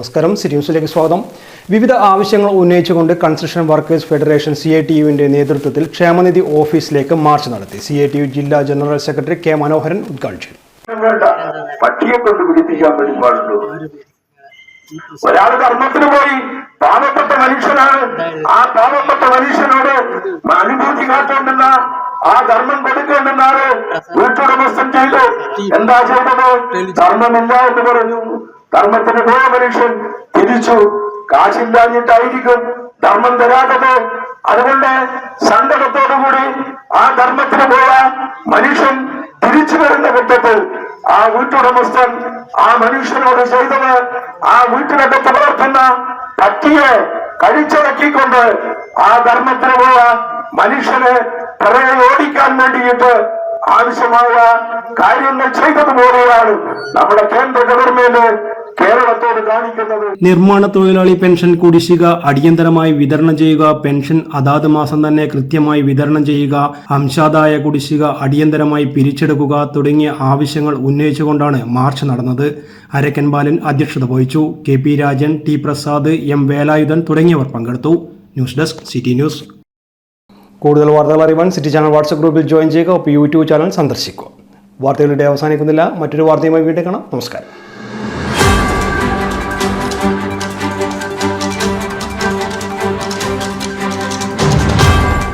നമസ്കാരം, സിറ്റി ന്യൂസിലേക്ക് സ്വാഗതം. വിവിധ ആവശ്യങ്ങൾ ഉന്നയിച്ചുകൊണ്ട് കൺസ്ട്രക്ഷൻ വർക്കേഴ്സ് ഫെഡറേഷൻ CITUവിന്റെ നേതൃത്വത്തിൽ ക്ഷേമനിധി ഓഫീസിലേക്ക് മാർച്ച് നടത്തി. CITU ജില്ലാ ജനറൽ സെക്രട്ടറി K. മനോഹരൻ ഉദ്ഘാടനം. ഒരാൾ ധർമ്മത്തിന് പോയി പാവപ്പെട്ട മനുഷ്യനാണ്. ആ പാവപ്പെട്ട മനുഷ്യനോട് അനുഭൂതി കാട്ടേണ്ടെന്ന ആ ധർമ്മം കൊടുക്കേണ്ടെന്നാണ് വീട്ടുടമസ്ഥൻ ചെയ്തു. എന്താ ചെയ്തത്? ധർമ്മമില്ല എന്ന് പറഞ്ഞു. ധർമ്മത്തിന് പോയ മനുഷ്യൻ തിരിച്ചു. കാശില്ലാഞ്ഞിട്ടായിരിക്കും ധർമ്മം തരാത്തത്. അതുകൊണ്ട് സങ്കടത്തോടുകൂടി ആ ധർമ്മത്തിന് പോയ മനുഷ്യൻ തിരിച്ചു വരുന്ന ഘട്ടത്തിൽ ആ വീട്ടുടമസ്ഥൻ ആ മനുഷ്യനോട് ചെയ്തത് ആ വീട്ടിനകത്ത് വളർത്തുന്ന പട്ടിയെ കഴിച്ചിറക്കിക്കൊണ്ട് ആ ധർമ്മത്തിന് പോയ മനുഷ്യനെ പുറകെ ഓടിക്കാൻ വേണ്ടിയിട്ട് ആവശ്യമായ കാര്യങ്ങൾ ചെയ്തതുപോലെയാണ് നമ്മുടെ കേന്ദ്ര ഗവൺമെന്റ് കേരളത്തോട് കാണിക്കുന്നത്. നിർമ്മാണ തൊഴിലാളി പെൻഷൻ കുടിശ്ശിക അടിയന്തരമായി വിതരണം ചെയ്യുക, പെൻഷൻ അതാത് മാസം തന്നെ കൃത്യമായി വിതരണം ചെയ്യുക, അംശാദായ കുടിശ്ശിക അടിയന്തരമായി പിരിച്ചെടുക്കുക തുടങ്ങിയ ആവശ്യങ്ങൾ ഉന്നയിച്ചുകൊണ്ടാണ് മാർച്ച് നടന്നത്. അരക്കൻ ബാലൻ അധ്യക്ഷത വഹിച്ചു. KP Rajan, T Prasad, M Velayudhan തുടങ്ങിയവർ പങ്കെടുത്തു. News desk city news. കൂടുതൽ വാർത്തകൾ അറിയാൻ സിറ്റി ചാനൽ വാട്സ്ആപ്പ് ഗ്രൂപ്പിൽ ജോയിൻ ചെയ്യുക. YouTube ചാനൽ സന്ദർശിക്കുക. വാർത്തകളുടെ അവസാനിക്കുന്നില്ല. മറ്റൊരു വാർത്തയുമായി വീണ്ടും കാണാം. നമസ്കാരം.